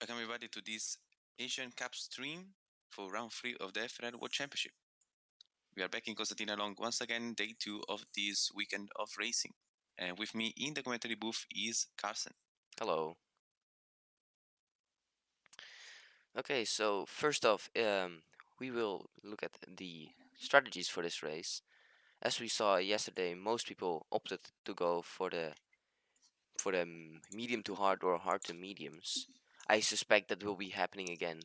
Welcome everybody to this Asian Cup stream for round 3 of the FRL World Championship. We are back in Konstantina along once again, day 2 of this weekend of racing. And with me in the commentary booth is Carson. Hello. Okay, so first off, we will look at the strategies for this race. As we saw yesterday, most people opted to go for the medium to hard or hard to mediums. I suspect that will be happening again.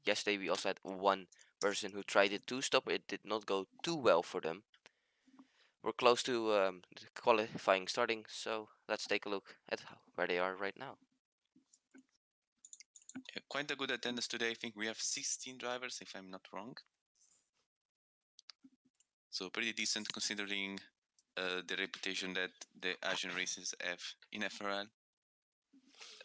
Yesterday we also had one person who tried it two-stop. It did not go too well for them. We're close to the qualifying starting, so let's take a look at where they are right now. Quite a good attendance today. I think we have 16 drivers, if I'm not wrong. So pretty decent considering the reputation that the Asian races have in FRL.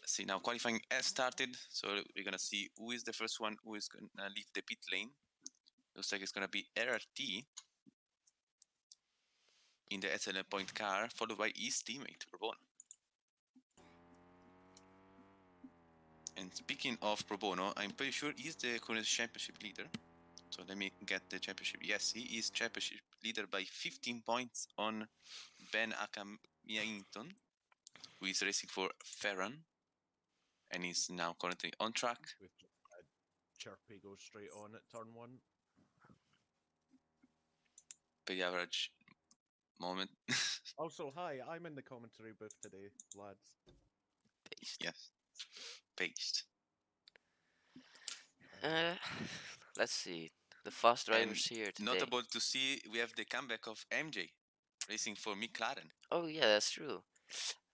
See, now qualifying has started, so we're gonna see who is the first one who is gonna leave the pit lane. Looks like it's gonna be RRT in the SL point car, followed by his teammate Pro. And speaking of Pro Bono, I'm pretty sure he's the current championship leader. So let me get the championship. Yes, he is championship leader by 15 points on Ben Akamiainton, who is racing for Ferran and is now currently on track. We've just had Chirpy go straight on at turn 1. Pretty average moment. Also, hi, I'm in the commentary booth today, lads. Paste. Yes. Paste. Let's see. The fast drivers And here today. notable to see, we have the comeback of MJ racing for McLaren. Oh yeah, that's true.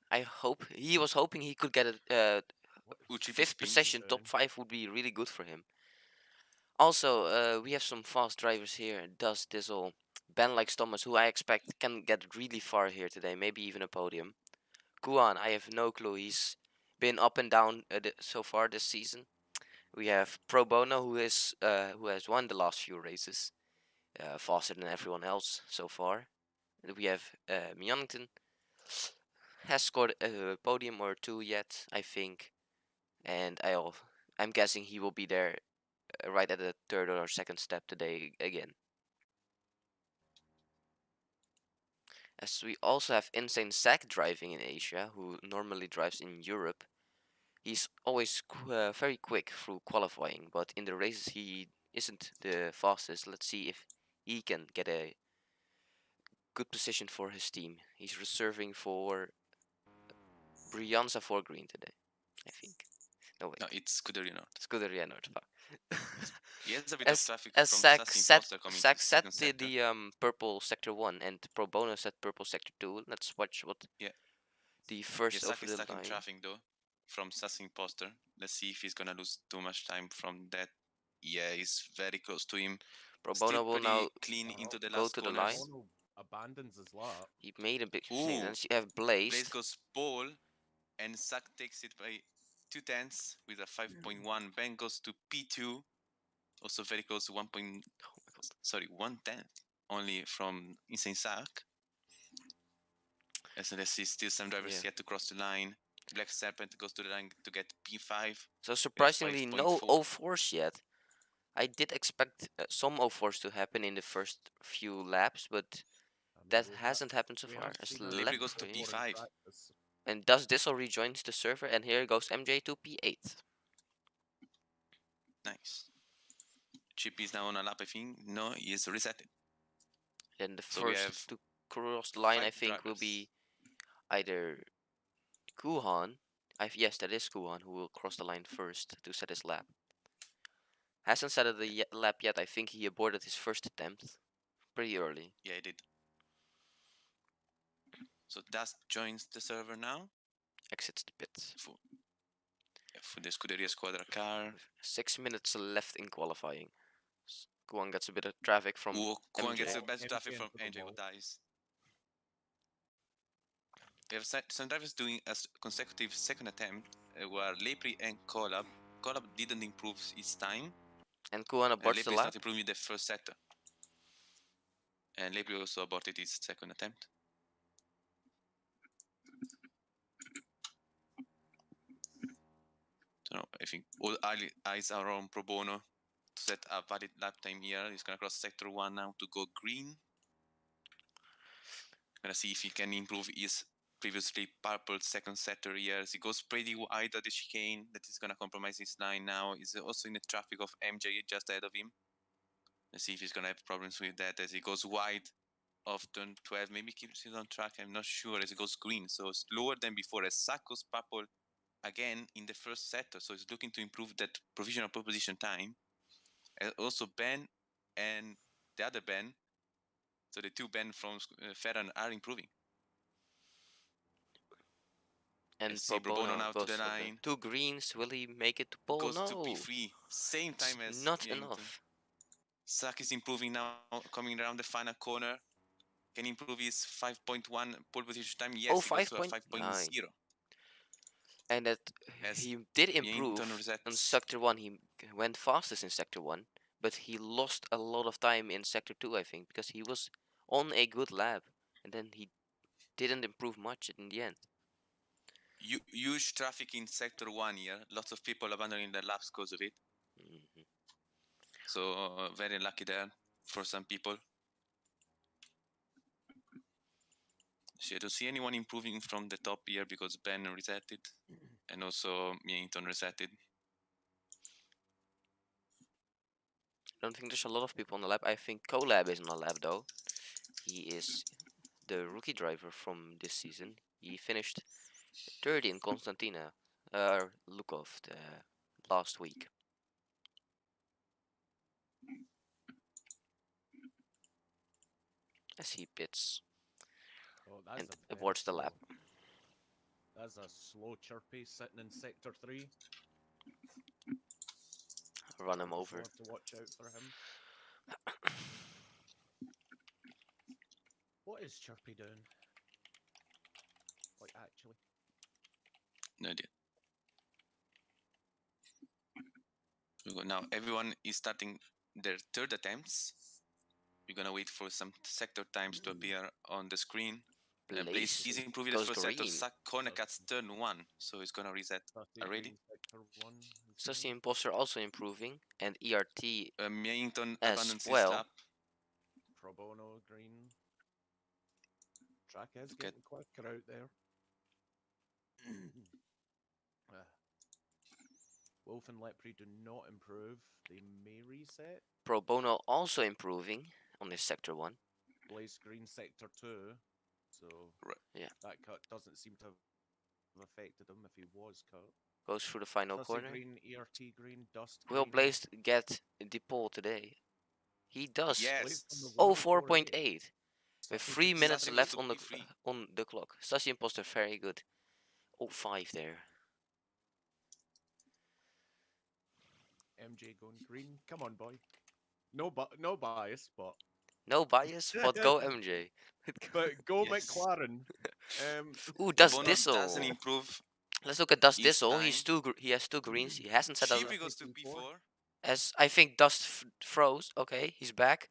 I hope he was hoping he could get a fifth position. Top 5 would be really good for him. Also, we have some fast drivers here. Does Dizzle, Ben likes Thomas, who I expect can get really far here today, maybe even a podium. Guan, I have no clue. He's been up and down so far this season. We have Pro Bono, who has won the last few races, faster than everyone else so far. And we have Mionington, has scored a podium or two yet, I think, and I'm guessing he will be there right at the third or second step today again. As we also have Insane Zack driving in Asia, who normally drives in Europe. He's always very quick through qualifying, but in the races he isn't the fastest. Let's see if he can get a good position for his team. He's reserving for Brianza for green today, I think. No, wait. No, it's Scuderia North. Scuderia North. He has a bit of traffic as from Zack Sassing set sector. the purple sector 1 and Pro Bono set purple sector 2. Let's watch what the first over the stuck line. in traffic though from Sassing Poster. Let's see if he's gonna lose too much time from that. Yeah, he's very close to him. Pro Bono will now clean into the go last to the corners. line. Bono abandons his lap. He made a big mistake. Then you have Blaze. Blaze goes pole, and Zack takes it by 2/10 with a 5.1. Ben goes to P2, also very close to 1.10 only from Insane Zack. As let's see, still some drivers yet to cross the line. Black Serpent goes to the line to get P5. So surprisingly, no 04s yet. I did expect some 04s to happen in the first few laps, but that hasn't happened so far. Libri goes to P5. And does this already rejoins the server? And here goes MJ to P8. Nice. Chip is now on a lap, I think. No, he is resetted. Then the first to cross the line, I think, will be either Kuhan. Yes, that is Kuhan who will cross the line first to set his lap. Hasn't set the lap yet. I think he aborted his first attempt pretty early. Yeah, he did. So Dust joins the server now. Exits the pit. For the Scuderia Squadra car. 6 minutes left in qualifying. Kuan gets a bit of traffic from Kuan gets a bit of traffic from MJ who dies. We have some drivers doing a consecutive second attempt were Lepri and Collab. Collab didn't improve his time. And Kuan aborts the lap. Not improving the first sector. And Lepri also aborted his second attempt. So I think all eyes are on Pro Bono to set a valid lap time here. He's gonna cross sector 1 now to go green. Gonna see if he can improve his previously purple second sector here. As he goes pretty wide at the chicane, that is gonna compromise his line now. He's also in the traffic of MJ just ahead of him. Let's see if he's gonna have problems with that as he goes wide of turn 12. Maybe keeps it on track, I'm not sure, as he goes green. So slower than before as Sako's purple again in the first sector. So he's looking to improve that provisional pole position time. And also Ben and the other Ben, so the two Ben from Ferran are improving. And Pro Bono now to goes the for line. 2 greens. Will he make it to pole? Goes No. to P3. Same time It's as not Yankton. enough. Sak is improving now, coming around the final corner. Can improve his 5.1 pole position time. Yes, Oh, he goes to a 5.9. 5.0. And that As he did improve Yankton resets. on sector 1. He went fastest in sector 1, but he lost a lot of time in sector 2, I think, because he was on a good lap, and then he didn't improve much in the end. Huge traffic in sector 1 here. Lots of people abandoning their laps because of it. So very lucky there for some people. So I don't see anyone improving from the top here because Ben resetted and also Yankton resetted. I don't think there's a lot of people on the lap. I think Colab is on the lap though. He is the rookie driver from this season. He finished 3rd in Konstantina, Lukov, last week. As he pits and aborts the lap. That's a slow chirpy sitting in sector 3. Run him over. Have to watch out for him. What is Chirpy doing? Like, actually? No idea. Now everyone is starting their 3rd attempts. We're gonna wait for some sector times to appear on the screen. Blaze is improving the first sector. Sakona cuts turn 1, so it's gonna reset already. Sussy Imposter also improving, and ERT Yankton as abandons well. his lap. Pro Bono green. Track is getting quicker out there. Wolf and Lepre do not improve. They may reset. Pro Bono also improving on this sector 1. Blaze green sector 2. So yeah, that cut doesn't seem to have affected him if he was cut. Goes through the final corner. Green, ERT green, Dust Will green. Blaze get the pole today? He does. Yes. Oh, 4.8. With 3 minutes left on the clock. Sussy Imposter very good. Oh, 5 there. MJ going green. Come on, boy. No bias, but no bias, but go MJ. But go McLaren. Ooh, Dust Bono Dissel doesn't improve. Let's look at Dust Dissel. He has 2 greens. He hasn't said Cheapy goes to P4. As I think Dust froze. Okay, he's back.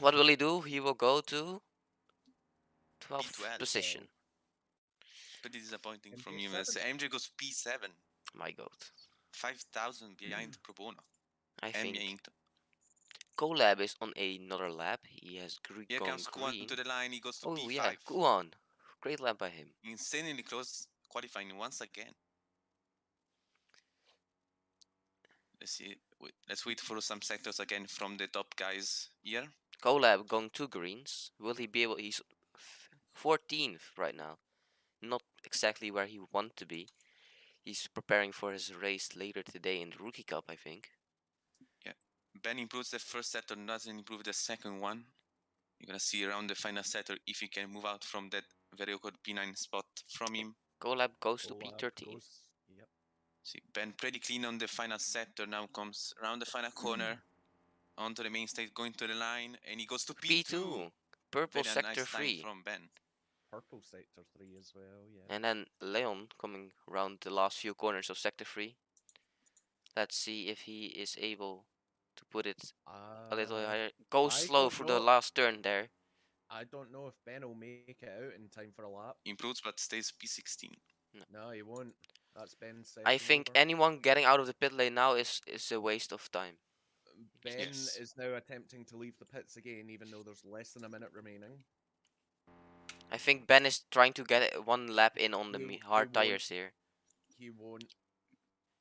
What will he do? He will go to 12th position. Pretty disappointing from him as MJ goes P7. My god. 5,000 behind Pro Bono. I think Colab is on another lap. He has green. Here comes Kuan to the line. He goes to P5. Yeah, Kuan. Great lap by him. Insanely close qualifying once again. Let's see. Let's wait for some sectors again from the top guys here. Colab going 2 greens. Will he be able? He's 14th right now. Not exactly where he wants to be. He's preparing for his race later today in the Rookie Cup, I think. Yeah. Ben improves the first sector, doesn't improve the second one. You're gonna see around the final sector if he can move out from that very awkward P9 spot from him. Colab goes to P13. Yep. See, Ben pretty clean on the final sector. Now comes around the final corner. Onto the main stage, going to the line, and he goes to P2. Purple very sector nice 3 from Ben. Purple sector 3 as well, yeah. And then Leon coming around the last few corners of sector 3. Let's see if he is able to put it a little higher. Go slow for the last turn there. I don't know if Ben will make it out in time for a lap. Improves but stays P16. No, he won't. That's Ben's second I think over. anyone getting out of the pit lane now is a waste of time. Ben Yes. is now attempting to leave the pits again, even though there's less than a minute remaining. I think Ben is trying to get one lap in on the He hard won't. tires here. He won't.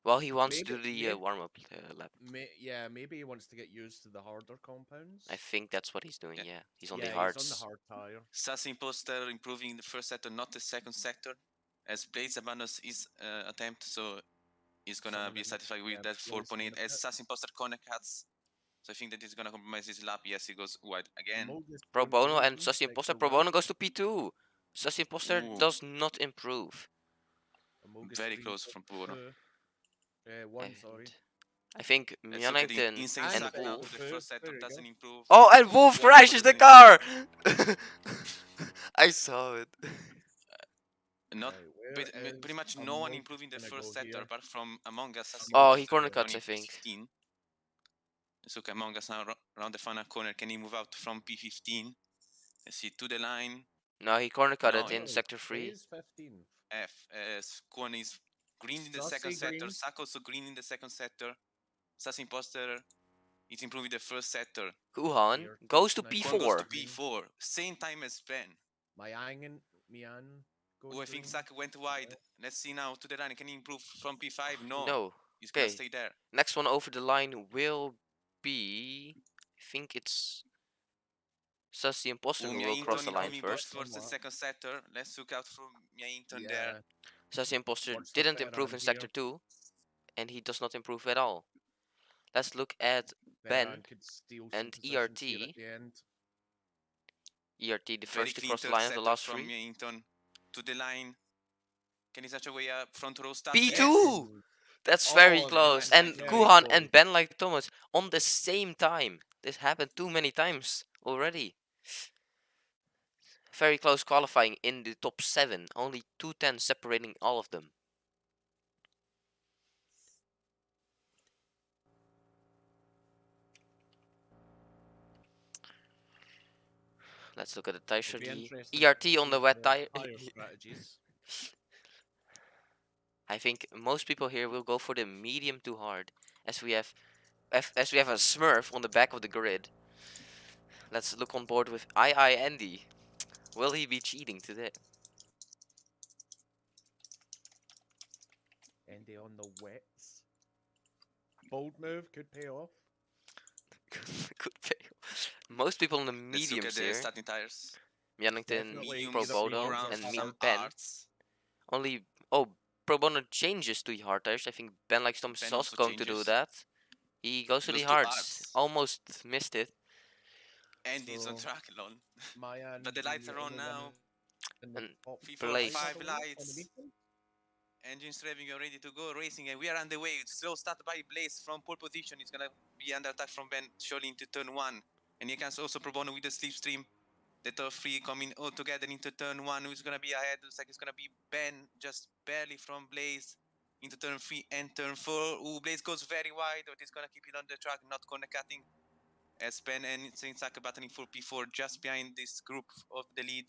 Well, he wants to Maybe, do the warm-up lap. yeah, maybe he wants to get used to the harder compounds. I think that's what he's doing. Yeah. Yeah, he's on the Yeah, hards. he's on the hard tire. Sassy Imposter improving the first sector, not the second sector, as Blaze abandons his attempt, so he's gonna Someone be in- satisfied with yeah, that Blaze in 4.8. the As pit. Sassy Imposter corner cuts, so I think that he's gonna compromise his lap. Yes, he goes wide again. Amogus Pro going Bono green, and Sussy Imposter. sector Pro one. Bono goes to P2. Sussy Imposter Ooh. does not improve. Amogus Very green, close from Puno. one, sorry. I think Let's look at the Mjannington insane And and sack now. Wolf. The Wolf. first sector There you doesn't go. improve. Oh, and Wolf Wolf crashes the doesn't car! I saw it. Not Right, where pretty is much no one Amogus improving the gonna first go sector here? apart from Among Us. Sassy Oh, Imposter he corner is cuts, only I think. P16. Let's look at Among Us now around the final corner. Can he move out from P15? Let's see to the line. No, he corner cut No, it in Oh, sector 3. Blaze 15. F as Kwon is green in the second Sassy sector. green. Sak also green in the second sector. Sassy Imposter is improving the first sector. Kuhan Here, goes to nice. Kwon goes to P4. P4. Same time as Ben. Mian going Oh, I think green. Sak went wide. Let's see now to the line. Can he improve from P5? No. No. He's gonna Okay. stay there. Next one over the line will be... I think it's... Sussy Imposter who will cross the line coming back first. towards the second sector. Let's look out for Myaington Yeah, there. Sussy Imposter What's the didn't better improve on in sector here? 2. And he does not improve at all. Let's look at Ben Veran could steal some and positions here ERT. at the end. ERT, the Very first to clean cross the third line of the sector last from 3. Myaington to the line. Can he touch away a front row start? P2! Yes! That's very Oh, close. nice, And nice, nice. Kuhan and Ben like Thomas on the same time. This happened too many times already. Very close qualifying in the top 7. Only 210 separating all of them. Let's look at the tire It'll be strategy. interesting ERT to on the see wet their tire. strategies. I think most people here will go for the medium to hard, as we have a Smurf on the back of the grid. Let's look on board with II Andy. Will he be cheating today? Andy on the wets. Bold move could pay off. Could pay. Most people on the Let's look at mediums the here. starting tires. Mjannington, Definitely Pro either Bono, mediums or and hard. Ben. Arts. Only Pro Bono changes to the hard tires. I think Ben like Thomas Ben is also also going to do changes. that. He goes to Goes the to hards. arts. Almost missed it. And he's on So- track alone. Mayan, But the lights are on only now. one in the And top FIFA Blaze. 5 I believe, on the lights. medium. Engines revving, you're ready to go racing, and we are underway. Slow start by Blaze from pole position. It's gonna be under attack from Ben, surely into turn 1. And he can also Pro Bono with the slipstream. The top 3 coming all together into turn 1. Who's gonna be ahead? Looks like it's gonna be Ben, just barely from Blaze into turn 3 and turn 4. Ooh, Blaze goes very wide, but he's gonna keep it on the track, not corner cutting. As Ben and Saint Saka battling for P4 just behind this group of the lead.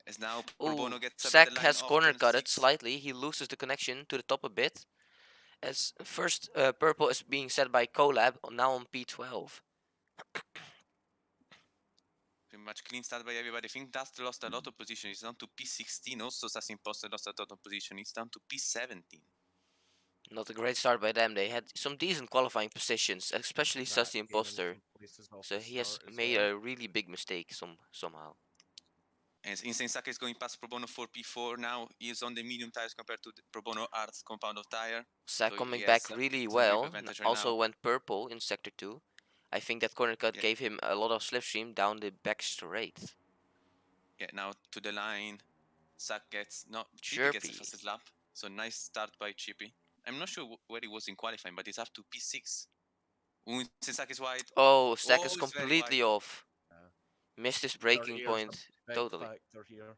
As now Pro Bono Ooh, gets up at Sack the line has of corner turn cut it 6. slightly. He loses the connection to the top a bit. As first purple is being set by Collab, now on P12. Pretty much clean start by everybody. I think Dust lost a lot of position. It's down to P16. Also, Sass Imposter lost a lot of position. It's down to P17. Not a great start by them. They had some decent qualifying positions, especially That's Sussy gaining Imposter. some places off So the he has start as made well. a really big mistake somehow. And Insane Saka is going past Pro Bono for P4 now. He is on the medium tires compared to the Pro Bono Arts compound of tire. Sack So coming he back has really some grip well. advantage right Also now. went purple in sector 2. I think that corner cut Yeah. gave him a lot of slipstream down the back straight. Yeah, now to the line. Sak gets, no, Chippy gets the Chirpy. fastest lap. So nice start by Chippy. I'm not sure where he was in qualifying, but he's up to P6. Insane Saka is wide. Oh, Sack is it's very completely wide. off. Missed his breaking Earlier's a point big totally. factor here.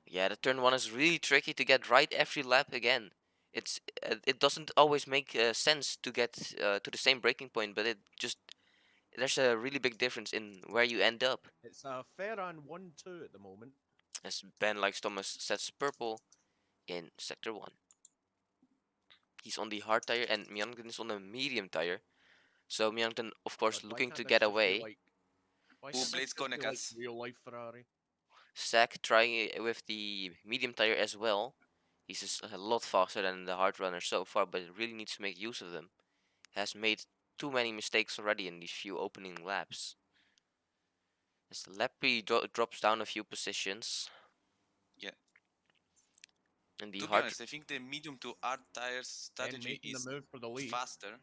Yeah, the turn 1 is really tricky to get right every lap again. It doesn't always make sense to get to the same breaking point, but there's a really big difference in where you end up. It's a Ferran 1-2 at the moment. As Ben likes Thomas sets purple in sector 1. He's on the hard tire and Myeongdon is on the medium tire. So Myeongdon, of course, God, why looking can't to this get just be away. like- Why Who can't this blades just be like Konecats? real life Ferrari? Sack trying it with the medium tire as well. He's just a lot faster than the hard runner so far, but really needs to make use of them. Has made too many mistakes already in these few opening laps. As the Leppy drops down a few positions. Yeah. And the To be hard honest, I think the medium to hard tires strategy making the is move for the lead. faster.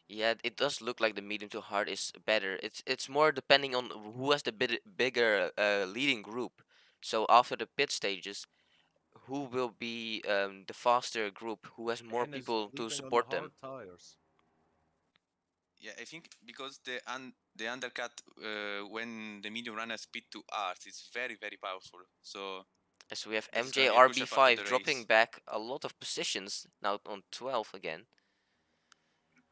Yeah, it does look like the medium to hard is better. It's more depending on who has the bigger leading group. So after the pit stages, who will be the faster group, who has more Ben is people to leading on the support them. hard tires. Yeah, I think because the undercut when the medium runners speed to hard is very powerful. So As we have that is MJ gonna be a crucial part of RB5 the dropping race. back a lot of positions, now on 12 again.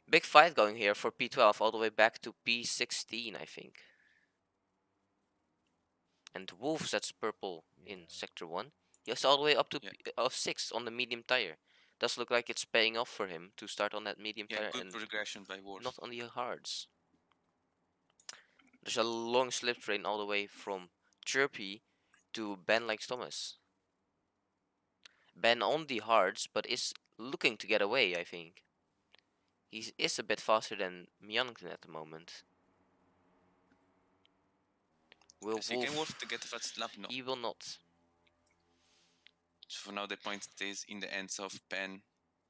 Big fight going here for P12 all the way back to P16, I think. And Wolf sets purple in sector 1. Yes, all the way up to Yeah. 6 on the medium tire. Does look like it's paying off for him to start on that medium Yeah, tire good and progression by Wolf. not on the hards. There's a long slip train all the way from Chirpy to Ben likes Thomas. Ben on the hards, but is looking to get away, I think. He is a bit faster than Myeongdon at the moment. Will Yes, he can Wolf? Wolf to get the first lap? No. He will not. So for now, the point stays in the hands of Ben.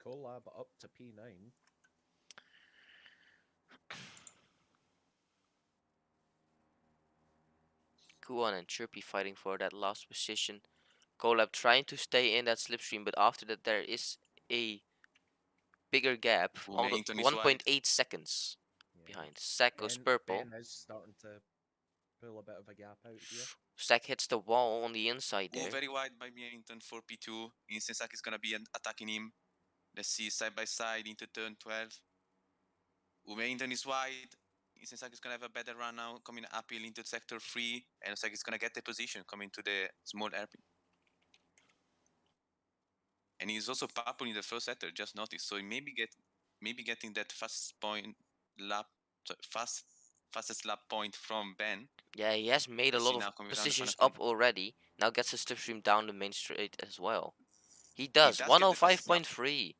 Collab up to P9. Kuan and Chirpy fighting for that last position. Collab trying to stay in that slipstream, but after that there is a bigger gap, 1.8 seconds behind. Sack goes purple. Ben is starting to pull a bit of a gap out here. Sack hits the wall on the inside there. Very wide by Myeongdon for P2. Insensaki is gonna be attacking him. Let's see side by side into turn 12. Myeongdon is wide. Insensaki is gonna have a better run now, coming uphill into sector 3, and looks like he's gonna get the position coming to the small airpin. And he's also purple in the first sector, just noticed. So he maybe getting that fastest lap point from Ben. Yeah, he has made a lot of positions up already. Now gets the slipstream down the main straight as well. He does 105.3.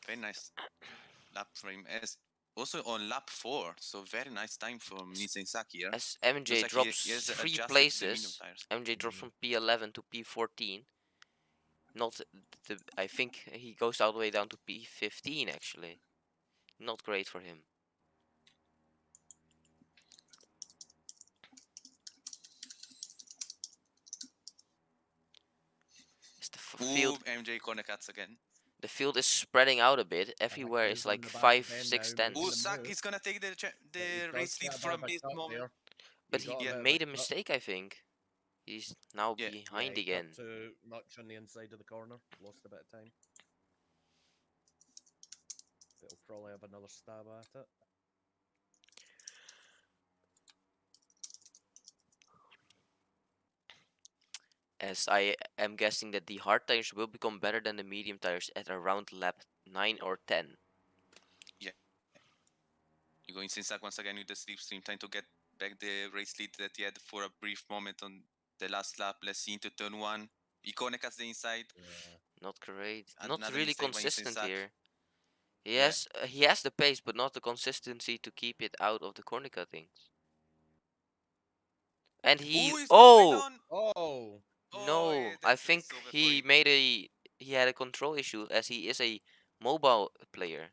Very nice lap frame. As also on lap 4, so very nice time from Insensaki here. As MJ drops 3 places, MJ drops from P11 to P14. Not the. I think he goes all the way down to P15 actually. Not great for him. Field MJ corner cuts again. The field is spreading out a bit. Everywhere is like 5, 6 tenths. Saki gonna take the race lead for a bit moment. But he made a mistake, I think. He's now behind again. Too much on the inside of the corner. Lost a bit of time. It'll probably have another stab at it. As I am guessing that the hard tires will become better than the medium tires at around lap 9 or 10. Yeah. You go in Sinsak once again with the slipstream, trying to get back the race lead that he had for a brief moment on the last lap. Let's see into turn 1. Icone cuts the inside. Yeah. Not great. Not really consistent here. He has the pace, but not the consistency to keep it out of the corner cuttings. And he no, yeah, I think he had a control issue as he is a mobile player.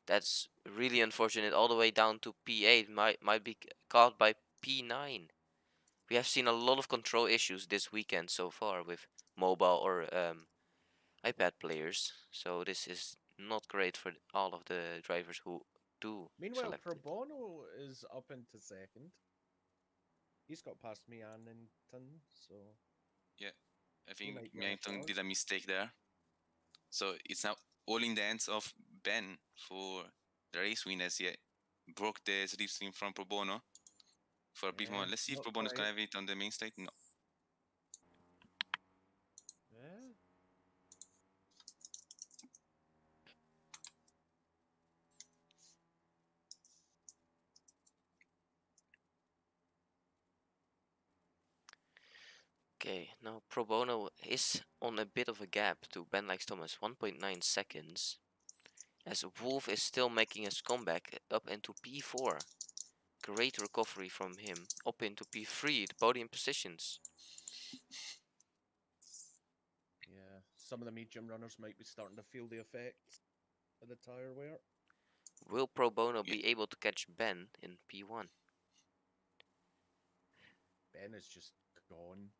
That's really unfortunate. All the way down to P8 might be caught by P9. We have seen a lot of control issues this weekend so far with mobile or iPad players. So this is not great for all of the drivers who do. Meanwhile, Pro Bono is up into second. He's got past Myeongdon, so yeah, I think Myeongdon did a mistake there. So it's now all in the hands of Ben for the race win as he broke the slipstream from Pro Bono for a brief moment. Let's see if Pro Bono's gonna have it on the main straight. No. Okay, now Pro Bono is on a bit of a gap to Ben Likes Thomas, 1.9 seconds. As Wolf is still making his comeback up into P4. Great recovery from him. Up into P3, the podium positions. Yeah, some of the medium runners might be starting to feel the effects of the tire wear. Will Pro Bono be able to catch Ben in P1? Ben is just gone.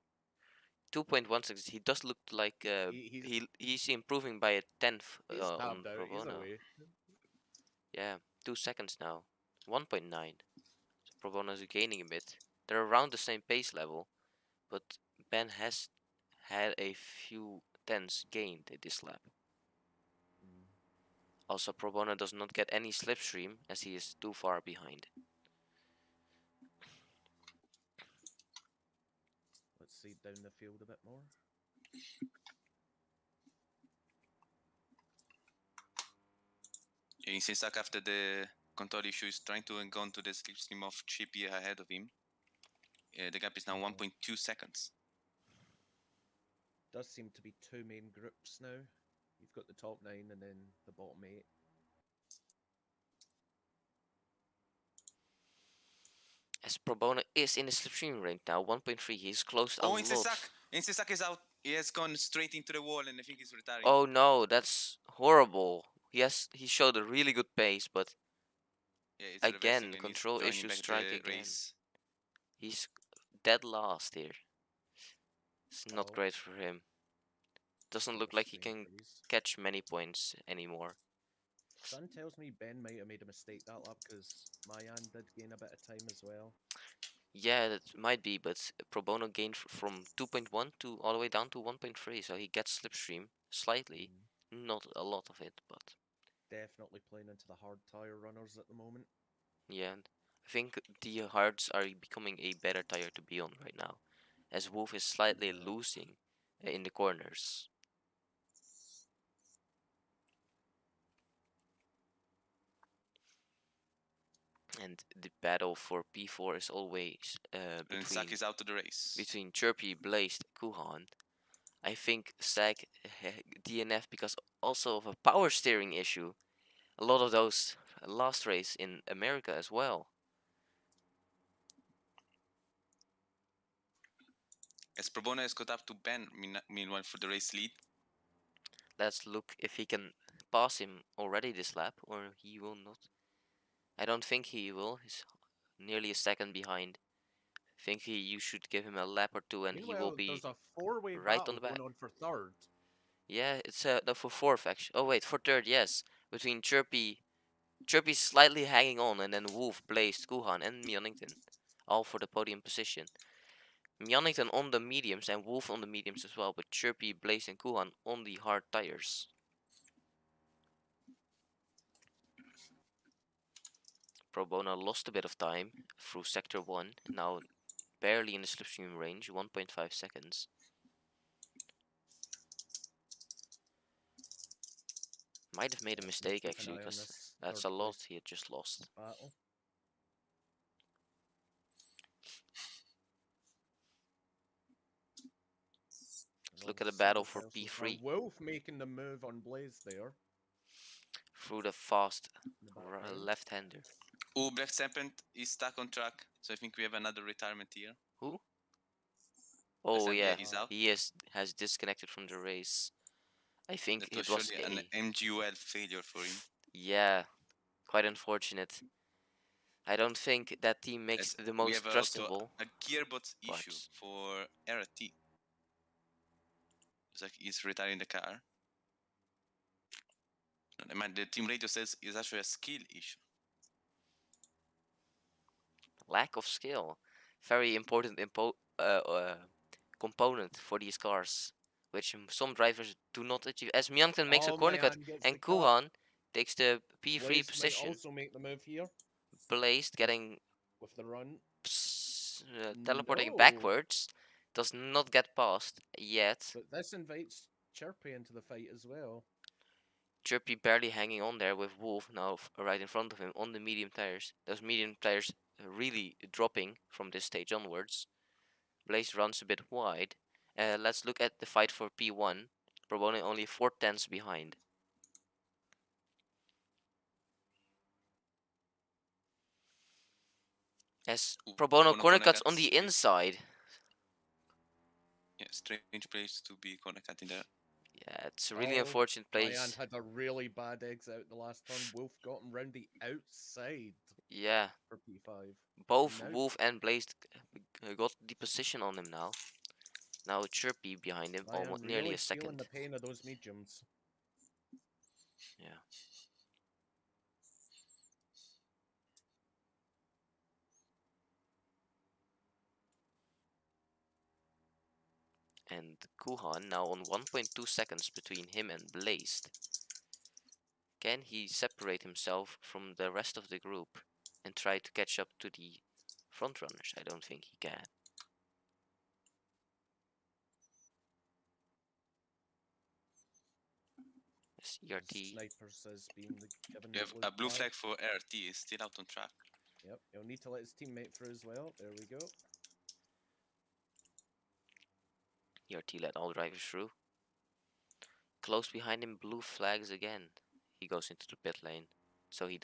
2.16. He does look like he's improving by a tenth He's on tabbed Pro out. He's Bono. away. Yeah, 2 seconds now. 1.9. So Pro Bono is gaining a bit. They're around the same pace level, but Ben has had a few tenths gained in this lap. Also, Pro Bono does not get any slipstream as he is too far behind. Let's see down the field a bit more. Yeah, Sinsak after the control issue is trying to go into the slipstream of Chippy ahead of him. The gap is now 1.2 seconds. Does seem to be two main groups now. You've got the top 9 and then the bottom 8. As Pro Bono is in the slipstream range now, 1.3. He's closed a lot. Sinsak is out. He has gone straight into the wall and I think he's retiring. Oh no, that's horrible. He showed a really good pace, but yeah, again, control issues strike again. Race. He's dead last here. It's not great for him. Doesn't look like he can catch many points anymore. Sun tells me Ben might have made a mistake that lap because Mayan did gain a bit of time as well. Yeah, that might be, but Pro Bono gained from 2.1 to all the way down to 1.3, so he gets slipstream slightly, not a lot of it, but definitely playing into the hard tire runners at the moment. Yeah, and I think the hards are becoming a better tire to be on right now, as Wolf is slightly losing in the corners. And the battle for P4 is always Sak is out of the race. between Chirpy, Blazed, Kuhan. I think Sak DNF because also of a power steering issue. A lot of those last race in America as well. As Pro Bono has got up to Ben, meanwhile for the race lead. Let's look if he can pass him already this lap, or he will not. I don't think he will. He's nearly a second behind. I think you should give him a lap or two, and he will be there's a four-way right on the back. going on for third. Yeah, it's no, for fourth actually. Oh wait, for third, yes. Between Chirpy slightly hanging on, and then Wolf, Blazed, Kuhan, and Mjonnington, all for the podium position. Mjonnington on the mediums and Wolf on the mediums as well, but Chirpy, Blazed, and Kuhan on the hard tires. Pro Bono lost a bit of time through sector 1, now barely in the slipstream range, 1.5 seconds. Might have made a mistake actually, because that's a lot he had just lost. Let's look at the battle for P3. Wolf making the move on Blaze there. Through the fast left-hander. Oh, Black Serpent is stuck on track, so I think we have another retirement here. Who? Oh yeah, he has disconnected from the race. I think it was an MGUL failure for him. Yeah, quite unfortunate. I don't think that team makes the most trustable. A gearbox issue for RT. It's like he's retiring the car. The team radio says it's actually a skill issue. Lack of skill, very important component for these cars, which some drivers do not achieve. As Mjonnington makes a corner cut and Kuhan takes the P3 position. Might also make the move here. Blazed getting with the run, teleporting backwards, does not get past yet. But this invites Chirpy into the fight as well. Chirpy barely hanging on there with Wolf now right in front of him on the medium tires. Those medium tires really dropping from this stage onwards. Blaze runs a bit wide. Let's look at the fight for P1. Pro Bono only 4 tenths behind. As Pro Bono corner cuts on the inside. Yeah, strange place to be corner cutting there. Yeah, it's a really unfortunate place. Ryan had a really bad exit out the last turn. Wolf got him round the outside. Yeah. For P5. Both Wolf and Blaze got the position on him now. Now Chirpy behind him, almost nearly really a second. feeling the pain of those mediums. Yeah. And Kuhan now on 1.2 seconds between him and Blazed. Can he separate himself from the rest of the group and try to catch up to the front runners? I don't think he can. Yes, ERT. Snipers has been given. You have a blue flag for RT, is still out on track. Yep, he'll need to let his teammate through as well. There we go. ERT let all drivers through. Close behind him, blue flags again. He goes into the pit lane. So he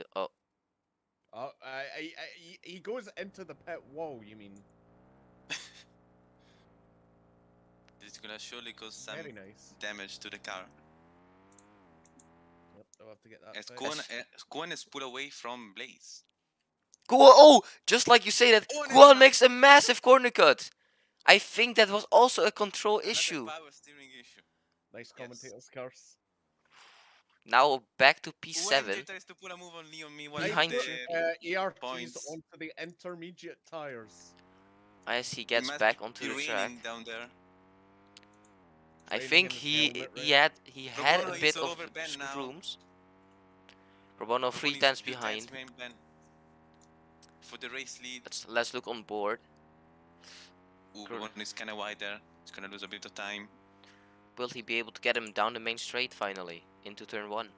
he goes into the pit wall, you mean? It's gonna surely cause some Very nice damage to the car. Yep, I'll have to get that. As Kuan is pulled away from Blaze. Oh, just like you say that, Kuan makes a massive corner cut. I think that was also a control issue. Power steering issue. Nice commentator's curse. Now back to P7. Kuan tries to pull a move on Leon meanwhile. Behind ERT's onto the intermediate tires. As he gets back onto the track. Down there. I think he had a bit of rooms. Pro Bono 3 tenths behind. For the race lead. Let's look on board. Pro Bono is kind of wide there. He's gonna lose a bit of time. Will he be able to get him down the main straight finally into turn 1?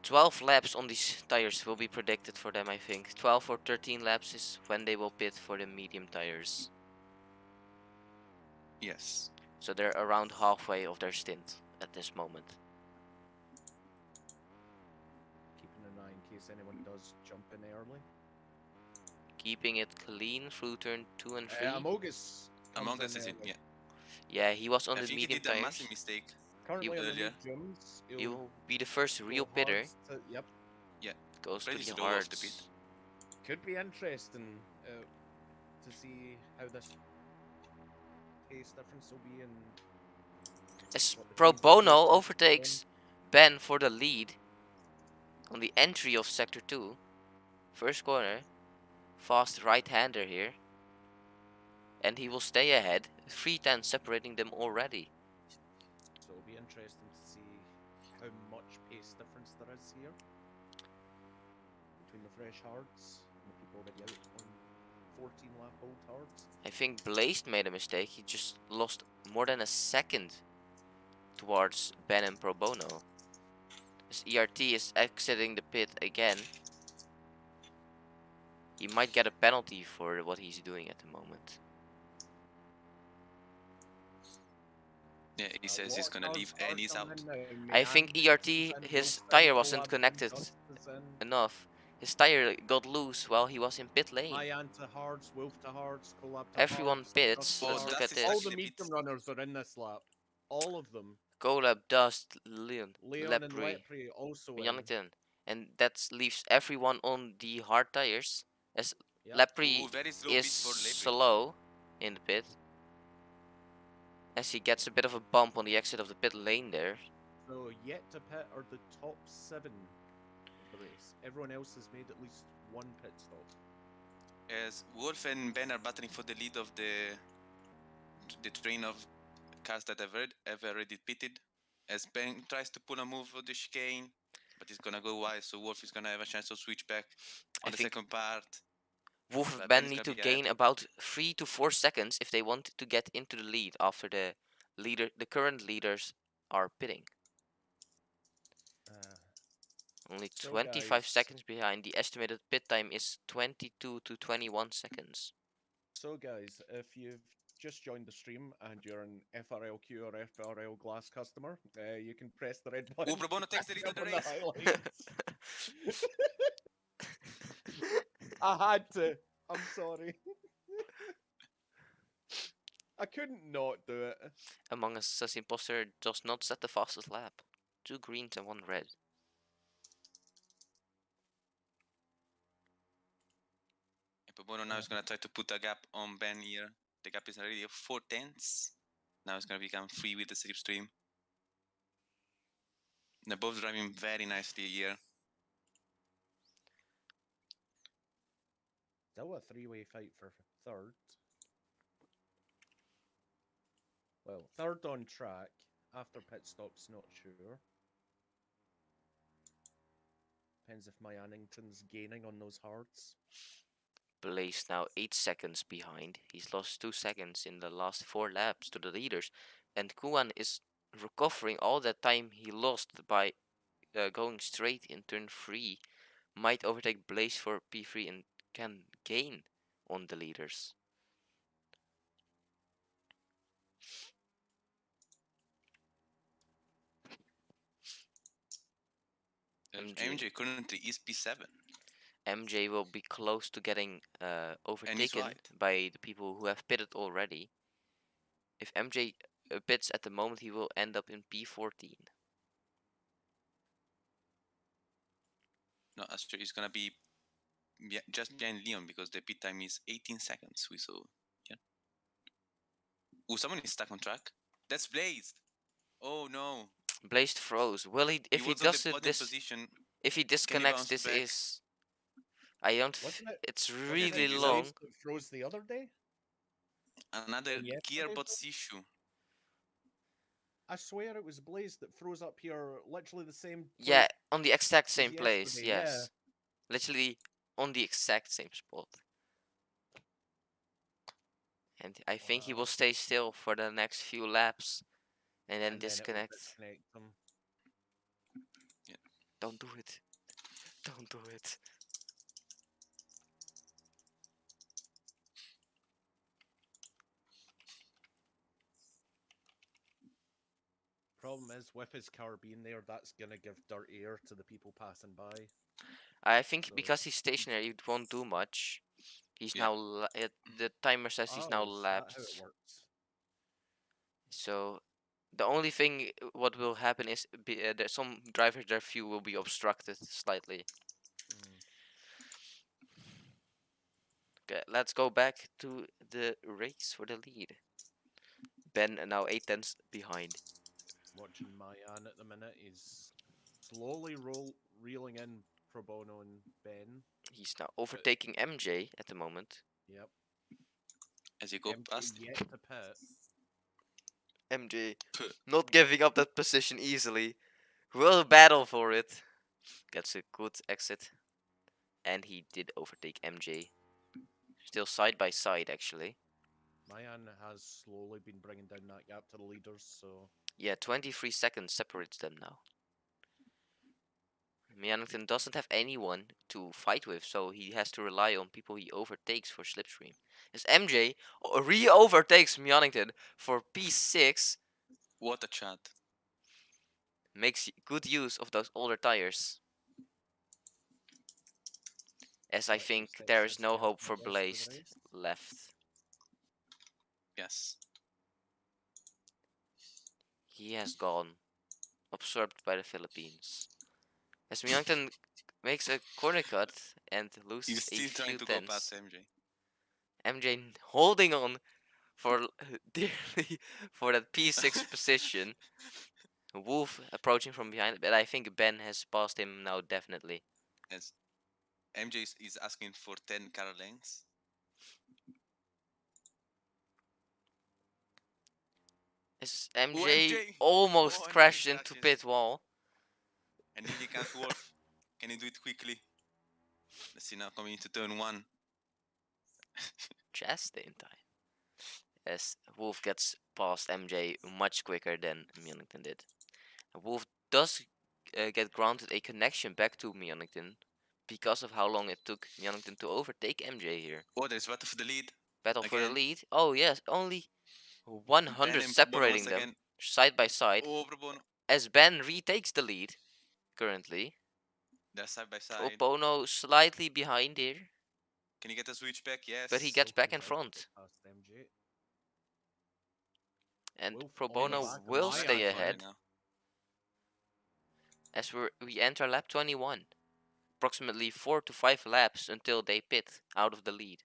12 laps on these tires will be predicted for them, I think. 12 or 13 laps is when they will pit for the medium tires. Yes. So they're around halfway of their stint at this moment. Keeping an eye in case anyone does jump in early. Keeping it clean through turn 2 and 3. Among Us is in, yeah. Yeah, he was on the medium he did tires. A massive mistake. Currently earlier. He will be the first real pitter. Yep. Yeah. Goes to the hards. Could be interesting to see how this pace difference will be in. As Pro Bono overtakes Ben for the lead on the entry of Sector 2. First corner. Fast right-hander here. And he will stay ahead. 3 tenths separating them already. So it'll be interesting to see how much pace difference there is here between the fresh hards and the people already out on 14 lap old hards. I think Blaze made a mistake. He just lost more than a second towards Ben and Pro Bono. As ERT is exiting the pit again. He might get a penalty for what he's doing at the moment. Yeah, he says he's gonna leave and he's out. I think ERT, his tire wasn't connected enough. His tire got loose while he was in pit lane. Everyone pits. Let's look at this. All the medium runners are in this lap. All of them. Golab, Dust, Leon and Lepre also in. And that leaves everyone on the hard tires. As Lepre is slow in the pit. As he gets a bit of a bump on the exit of the pit lane there. So yet to pit are the top 7 of the race. Everyone else has made at least one pit stop. As Wolf and Ben are battling for the lead of the train of cars that have already pitted. As Ben tries to pull a move for the chicane, but it's gonna go wide, so Wolf is gonna have a chance to switch back on the second part. Wolf and Ben need to gain about 3 to 4 seconds if they want to get into the lead after the current leaders are pitting. Only 25 seconds behind. The estimated pit time is 22 to 21 seconds. So guys, if you've just joined the stream and you're an FRLQ or FRL Glass customer, you can press the red button. Pro Bono takes the lead of the on race. highlights. I had to. I'm sorry. I couldn't not do it. Among Us says imposter does not set the fastest lap. 2 greens and 1 red. Pro Bono now is going to try to put a gap on Ben here. The gap is already 4 tenths. Now it's going to become 3 with the slipstream. They're both driving very nicely here. Still a three-way fight for third. Well, third on track. After pit stops, not sure. Depends if my Annington's gaining on those hards. Blaze now 8 seconds behind. He's lost 2 seconds in the last 4 laps to the leaders. And Kuan is recovering all that time he lost by going straight in turn 3. Might overtake Blaze for P3 and can gain on the leaders. MJ currently is P7. MJ will be close to getting overtaken by the people who have pitted already. If MJ pits at the moment, he will end up in P14. No, that's true. He's gonna be just behind Leon because the pit time is 18 seconds. We saw. Yeah. Oh, someone is stuck on track. That's Blazed. Oh no. Blazed froze. Will he? If he does it this, position, if he disconnects, this back? Is. I don't. It's really long. Froze the other day. Another gearbox issue. I swear it was Blaze that froze up here, literally the same. Yeah, on the exact same place. Yes, yeah. Literally on the exact same spot. And I think he will stay still for the next few laps, and then disconnect. Them. Yeah. Don't do it. Don't do it. Problem is, with his car being there, that's gonna give dirt air to the people passing by. I think so. Because he's stationary, it won't do much. He's now the timer says he's now lapsed. That's how it works. So the only thing what will happen is that some drivers, their view will be obstructed slightly. Okay, let's go back to the race for the lead. Ben now 8 tenths behind. Watching Mayan at the minute, he's slowly reeling in Pro Bono and Ben. He's now overtaking MJ at the moment. Yep. As you go past yet to pit. MJ not giving up that position easily. Will battle for it. Gets a good exit. And he did overtake MJ. Still side by side, actually. Mayan has slowly been bringing down that gap to the leaders, so... Yeah, 23 seconds separates them now. Mannington doesn't have anyone to fight with, so he has to rely on people he overtakes for slipstream. As MJ re-overtakes Mannington for P6. What a chat. Makes good use of those older tires. As I think there is no hope for Blazed left. Yes. He has gone. Absorbed by the Philippines. As Mannington makes a corner cut and loses a few tenths. He's still trying to go past MJ. MJ holding on for dearly for that P6 position. Wolf approaching from behind, but I think Ben has passed him now definitely. Yes. MJ is asking for 10 car lengths. As MJ almost crashed into pit wall. And if he can't Wolf, can he do it quickly? Let's see now coming into turn 1. Just in time. As Wolf gets past MJ much quicker than Mannington did. Wolf does get granted a connection back to Mannington because of how long it took Mannington to overtake MJ here. Oh, there's battle for the lead. Battle for the Again. lead. Oh yes, only 100 and Pro Bono separating once them again. side by side. Oh, Pro Bono. As Ben retakes the lead currently. They're side by Pro side. Bono slightly behind here, Can he get a switch back? Yes. but he gets Still back in comes out to front. get past MJ. And Wolf Pro on the Bono back of will Mayan stay now. ahead Now. as we enter lap 21. Approximately 4 to 5 laps until they pit out of the lead.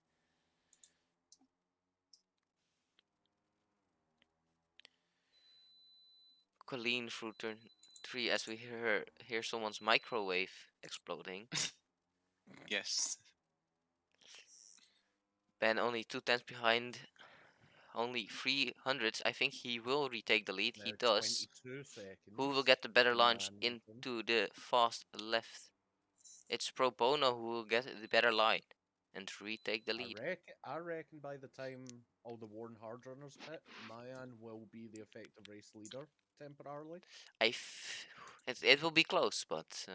Colleen through turn 3 as we hear someone's microwave exploding. Yes. Ben only 2/10 behind, only 300s. I think he will retake the lead. Now He does. 22 seconds. Who will get the better between launch Mayan and him. into the fast left? It's Pro Bono who will get the better line and retake the lead. I reckon by the time all the worn hard runners pit, Mayan will be the effective race leader temporarily. It will be close, but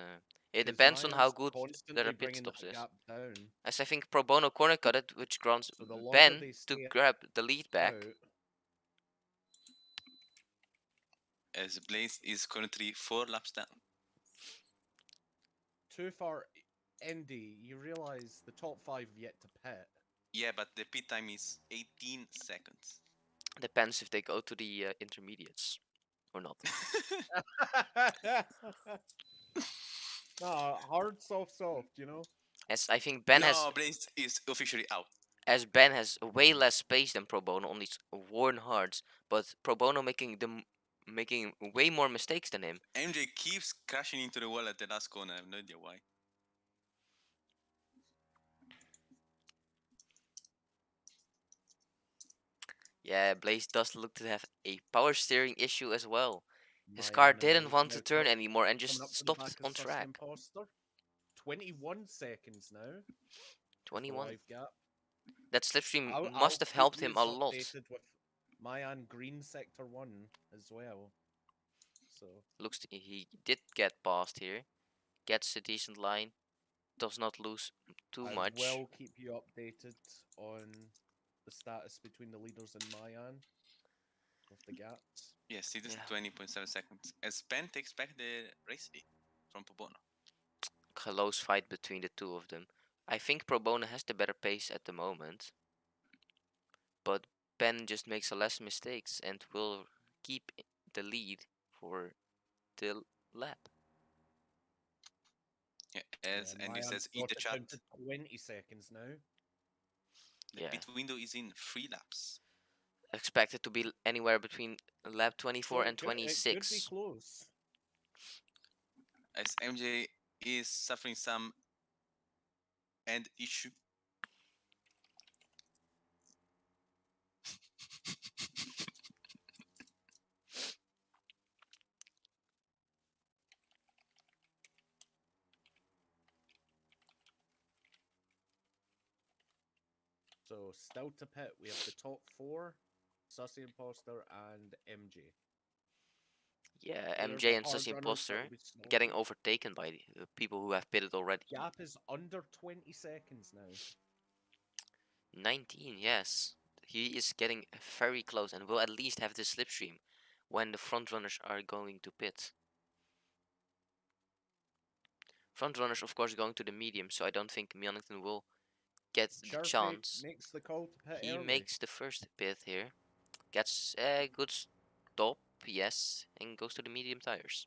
it 'Cause depends on how Mayan's good constantly their pit bringing stops that is. gap down. As I think Pro Bono corner cut it, which grants So the longer Ben they to stay grab the lead back. out, As Blaze is currently 4 laps down. too far. Andy, you realize the top 5 yet to pit. Yeah, but the pit time is 18 seconds. Depends if they go to the intermediates or not. No, hard, soft, you know? As I think Ben has, Blaze is officially out. as Ben has way less space than Pro Bono on these worn hards, but Pro Bono making way more mistakes than him. MJ keeps crashing into the wall at the last corner. I have no idea why. Yeah, Blaze does look to have a power steering issue as well. His Mayan car and didn't Wolf want now to turn coming anymore and up just to the stopped back of on Sussy track. Imposter. 21 seconds now. 21. Live gap. That slipstream I'll must have keep helped him a yous lot. updated with Mayan Green Sector 1 as well. So He did get past here. Gets a decent line. Does not lose too I much. will keep you updated on the status between the leaders and Mayan of the gaps. Yes, it is Yeah. 20.7 seconds. As Ben takes back the race lead from Pro Bono. Close fight between the two of them. I think Pro Bono has the better pace at the moment. But Ben just makes less mistakes and will keep the lead for the lap. Yeah, as Andy Mayan's says, eat got the it chat. down to 20 seconds now. The Yeah. pit window is in 3 laps. Expected to be anywhere between lap 24 So and it could be 26. close. As MJ is suffering some end issue. So still to pit, we have the top 4, Sussy Imposter and MJ. Yeah, They're MJ the and hard Sussy runners Imposter that'll be getting slowing. overtaken by the people who have pitted already. Gap is under 20 seconds now. 19, yes. He is getting very close and will at least have the slipstream when the front runners are going to pit. Front runners, of course, going to the medium, so I don't think Millington will get the Sharpie chance. makes the call to pit He early. makes the first pit here, gets a good stop, yes, and goes to the medium tires.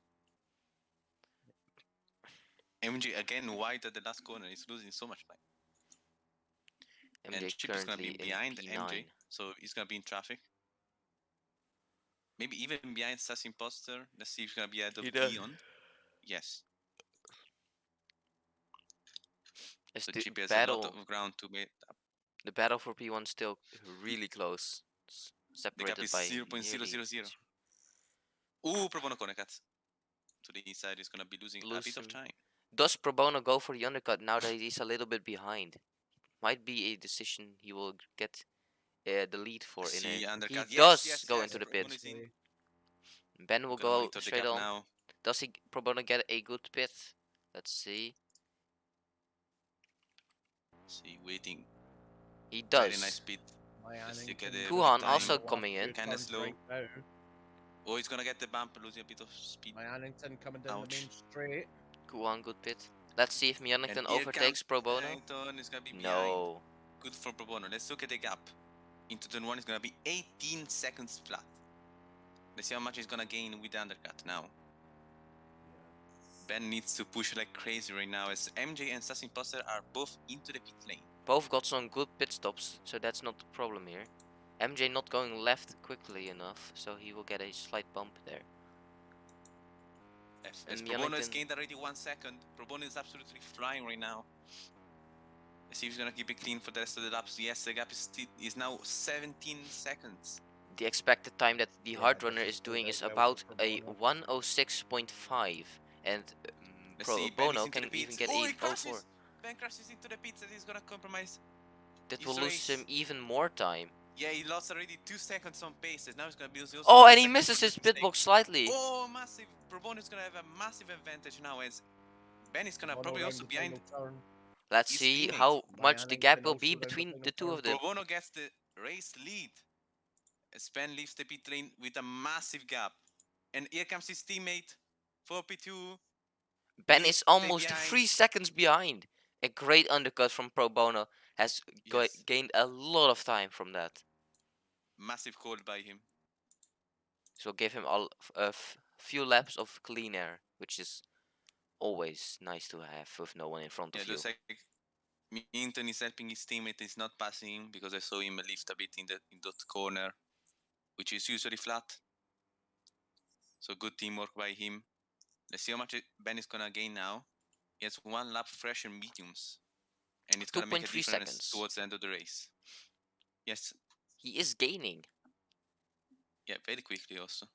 MJ again wide at the last corner. He's losing so much time. MJ And Chip is going to currently be behind in MJ, P9. so he's going to be in traffic. Maybe even behind Sass Imposter. Let's see if he's going to be ahead of Dion. Yes. So Chip has a lot of ground to make up. The battle for P1 still really close. The gap Separated is by 0.000. Ooh, Pro Bono corner cuts. To the inside is going to be losing a bit of time. Does Pro Bono go for the undercut now that he's a little bit behind? Might be a decision he will get the lead for in a... Undercut. He does go into the pit. Ben will go straight on. Now. Does Pro Bono get a good pit? Let's see. See, waiting. He does. Very nice pit. Let's look at the Kuhan time. also coming in. Kinda slow. Oh, he's gonna get the bumper, losing a bit of speed. Myannington coming down the main straight. Kuhan, good pit. Let's see if Myannington overtakes Pro Bono. Myannington is gonna be behind. No. Good for Pro Bono. Let's look at the gap. Into turn 1 is gonna be 18 seconds flat. Let's see how much he's gonna gain with the undercut now. Ben needs to push like crazy right now as MJ and Sass Imposter are both into the pit lane. Both got some good pit stops, so that's not the problem here. MJ not going left quickly enough, so he will get a slight bump there. As Pro Bono has gained already 1 second, Pro Bono is absolutely flying right now. Let's see if he's gonna keep it clean for the rest of the laps. Yes, the gap is now 17 seconds. The expected time that the hard runner is doing is about a 106.5, and Pro Bono can even get 804. Ben crashes into the pits and he's gonna compromise. That will lose him even more time. Yeah, he lost already 2 seconds on paces. Now he's gonna be also. Oh, and he misses his pit box slightly. Oh, massive! Pro Bono is gonna have a massive advantage now as Ben is gonna probably also behind. Let's see how much the gap will be between the two of them. Pro Bono gets the race lead as Ben leaves the pit lane with a massive gap. And here comes his teammate, 4P2. Ben is almost 3 seconds behind. A great undercut from Pro Bono has gained a lot of time from that. Massive call by him. So give him a few laps of clean air, which is always nice to have with no one in front of you. Looks like Minton is helping his teammate. He's not passing him because I saw him lift a bit in that corner, which is usually flat. So good teamwork by him. Let's see how much Ben is gonna gain now. He has 1 lap fresher mediums, and it's gonna make a difference seconds towards the end of the race. Yes, he is gaining. Yeah, very quickly also.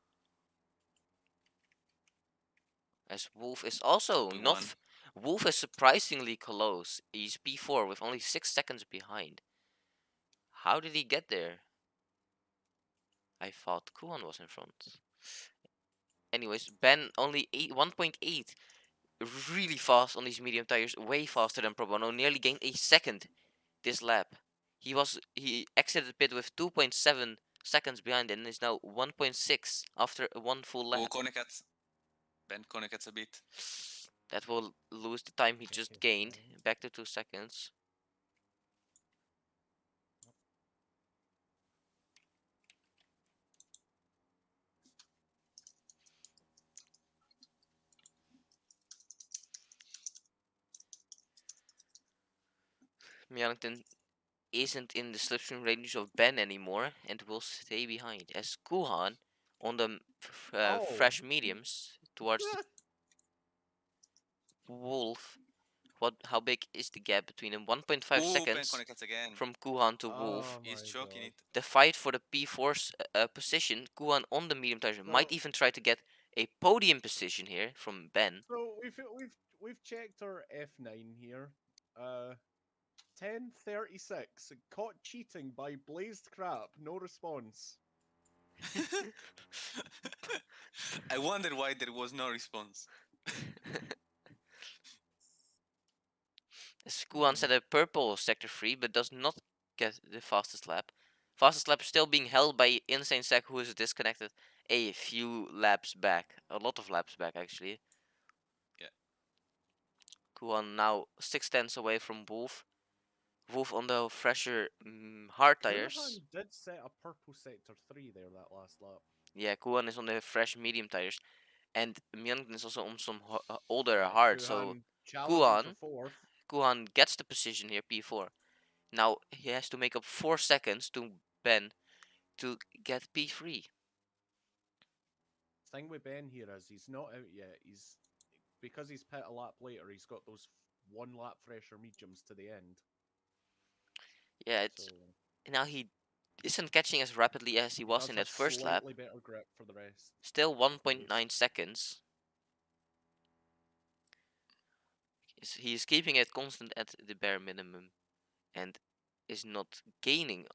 As Wolf is also not. Wolf is surprisingly close. He's P4 with only 6 seconds behind. How did he get there? I thought Kuhan was in front. Anyways, Ben only 1.8. Really fast on these medium tires. Way faster than Pro Bono. Nearly gained a second this lap. He exited the pit with 2.7 seconds behind and is now 1.6 after 1 full lap. Oh, Ben Konekats a bit. That will lose the time he just gained. Back to 2 seconds. Myannington isn't in the slipstream range of Ben anymore and will stay behind as Kuhan on the fresh mediums towards Wolf. How big is the gap between them? 1.5 seconds from Kuhan to Wolf. He's choking it. The fight for the P4's position. Kuhan on the medium tires might even try to get a podium position here from Ben. So we've checked our F9 here. 10:36. Caught cheating by Blazed Crap. No response. I wonder why there was no response. Kuhan set a purple sector 3, but does not get the fastest lap. Fastest lap still being held by Insane Sack, who is disconnected a few laps back. A lot of laps back, actually. Yeah. Kuhan now 6/10 away from Wolf. Wolf on the fresher hard tires. Kuhan did set a purple sector 3 there that last lap. Yeah, Kuhan is on the fresh medium tires. And Myannington is also on some older hard, so Kuhan gets the position here, P4. Now he has to make up 4 seconds to Ben to get P3. Thing with Ben here is he's not out yet. Because he's pit a lap later, he's got those 1 lap fresher mediums to the end. Yeah, now he isn't catching as rapidly as he was in that first lap. Better grip for the rest. Still 1.9 seconds. He is keeping it constant at the bare minimum and is not gaining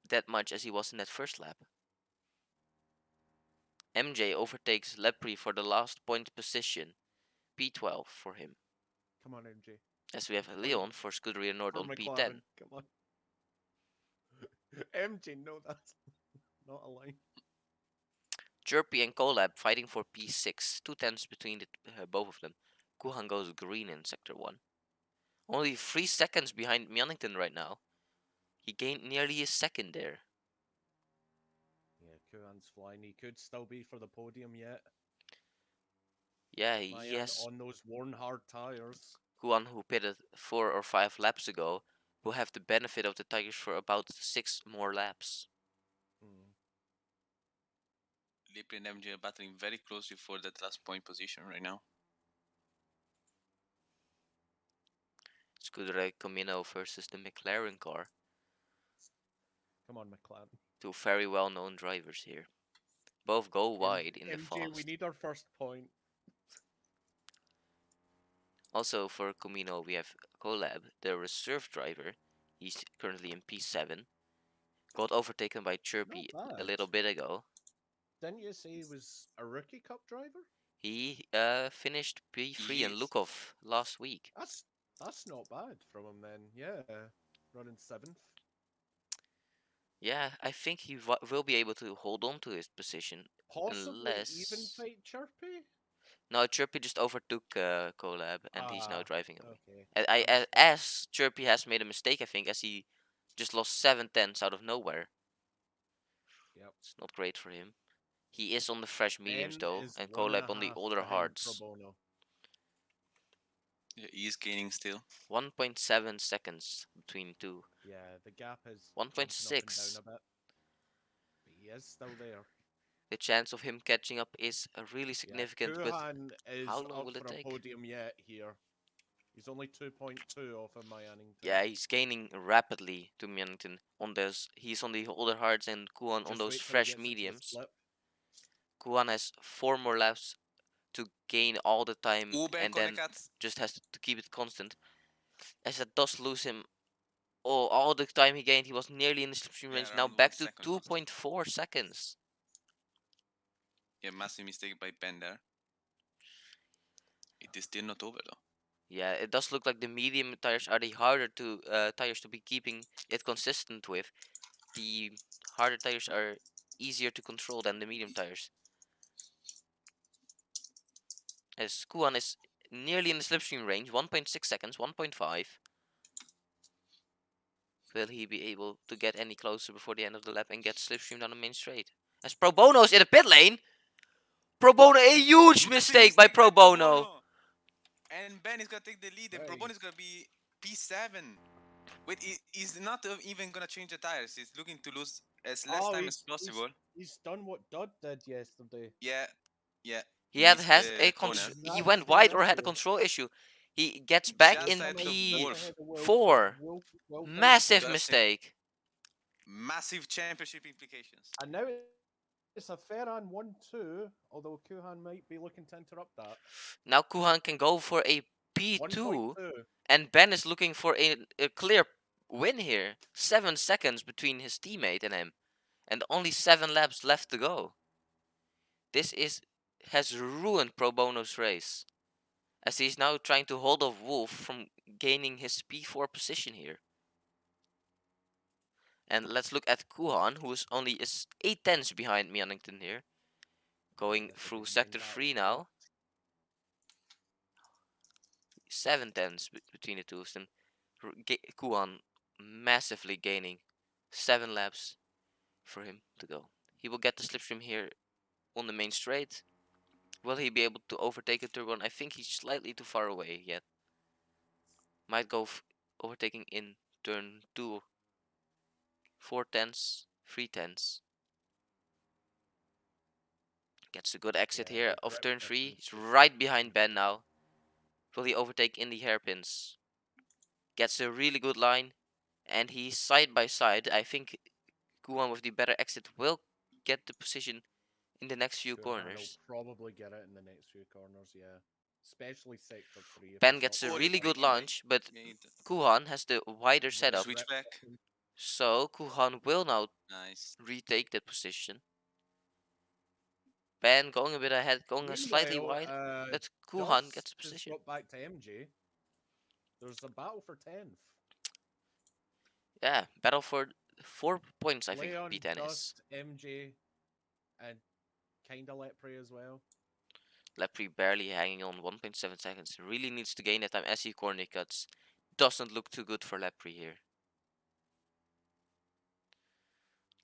that much as he was in that first lap. MJ overtakes Lepre for the last point position. P12 for him. Come on, MJ. As we have Leon for Scuderia Nord on P10. Come on. MJ, no, that's not a line. Chirpy and Colab fighting for P6. 2 tenths between both of them. Kuhan goes green in Sector 1. Only 3 seconds behind Mjonnington right now. He gained nearly a second there. Yeah, Kuhan's flying. He could still be for the podium yet. Yeah, Yes. On those worn hard tires. Kuhan, who pitted 4 or 5 laps ago, will have the benefit of the tires for about 6 more laps. Lipri and MJ are battling very closely for that last point position right now. Scuderia Comino versus the McLaren car. Come on, McLaren. 2 very well-known drivers here. Both go wide in the MJ, fast. we need our first point. Also for Comino, we have Colab, the reserve driver. He's currently in P7. Got overtaken by Chirpy a little bit ago. Didn't you say he was a rookie cup driver? He finished P3 in Lukov last week. That's not bad from him then. Yeah, running 7th. Yeah, I think he will be able to hold on to his position. Possibly even fight Chirpy? No, Chirpy just overtook Colab and he's now driving away. Okay. As Chirpy has made a mistake, I think, as he just lost 7 tenths out of nowhere. Yep. It's not great for him. He is on the fresh mediums though, and 1.5 Colab on the older hards. Yeah, he is gaining still. 1.7 seconds between two. Yeah, the gap is 1.6. But he is still there. The chance of him catching up is really significant, but how long will it take? Podium yet here. He's only 2.2 off of Mjonnington. Yeah, he's gaining rapidly to Mjonnington on those. He's on the older hards and Kuhan on those fresh mediums. Kuhan has 4 more laps to gain all the time and then just has to keep it constant. As that does lose him all the time he gained, he was nearly in the slipstream range. Now back to 2.4 seconds. Yeah, massive mistake by Ben there. It is still not over though. Yeah, it does look like the medium tires are the harder tires to be keeping it consistent with. The harder tires are easier to control than the medium tires. As Kuhan is nearly in the slipstream range, 1.6 seconds, 1.5. Will he be able to get any closer before the end of the lap and get slipstreamed on the main straight? As Pro Bono's in the pit lane! Pro Bono, a huge mistake by Pro Bono! And Ben is gonna take the lead, and Pro Bono is gonna be P7. Wait, he's not even gonna change the tires. He's looking to lose as less time as possible. He's done what Dodd did yesterday. Yeah. He he went wide or had a control issue. He gets back in P4. Massive mistake. Massive championship implications. And now it's a Ferran 1-2, although Kuhan might be looking to interrupt that. Now Kuhan can go for a P2, and Ben is looking for a clear win here. 7 seconds between his teammate and him, and only 7 laps left to go. This has ruined Pro Bono's race, as he's now trying to hold off Wolf from gaining his P4 position here. And let's look at Kuhan, who is only 8 tenths behind Mjonnington here. Going through Sector 3 now. 7 tenths between the two of them. Kuhan massively gaining 7 laps for him to go. He will get the slipstream here on the main straight. Will he be able to overtake a turbo? I think he's slightly too far away yet. Might go overtaking in turn 2. 4 tenths, 3 tenths. Gets a good exit here of turn 3. He's right behind Ben now. Will he overtake in the hairpins? Gets a really good line. And he's side by side. I think Kuhan with the better exit will get the position in the next few corners. Will probably get it in the next few corners, yeah. Especially Sector 3. Ben gets a really good launch, but Kuhan has the wider setup. Switch back. So Kuhan will now retake that position. Ben going a bit ahead, going slightly wide, but Kuhan gets the position. Got back to MJ. There's a battle for 10th. Yeah, battle for 4 points, I think, Leon, P10 is. Dust, MJ, and kinda Lepre as well. Lepre barely hanging on 1.7 seconds. Really needs to gain that time as he corner cuts. Doesn't look too good for Lepre here.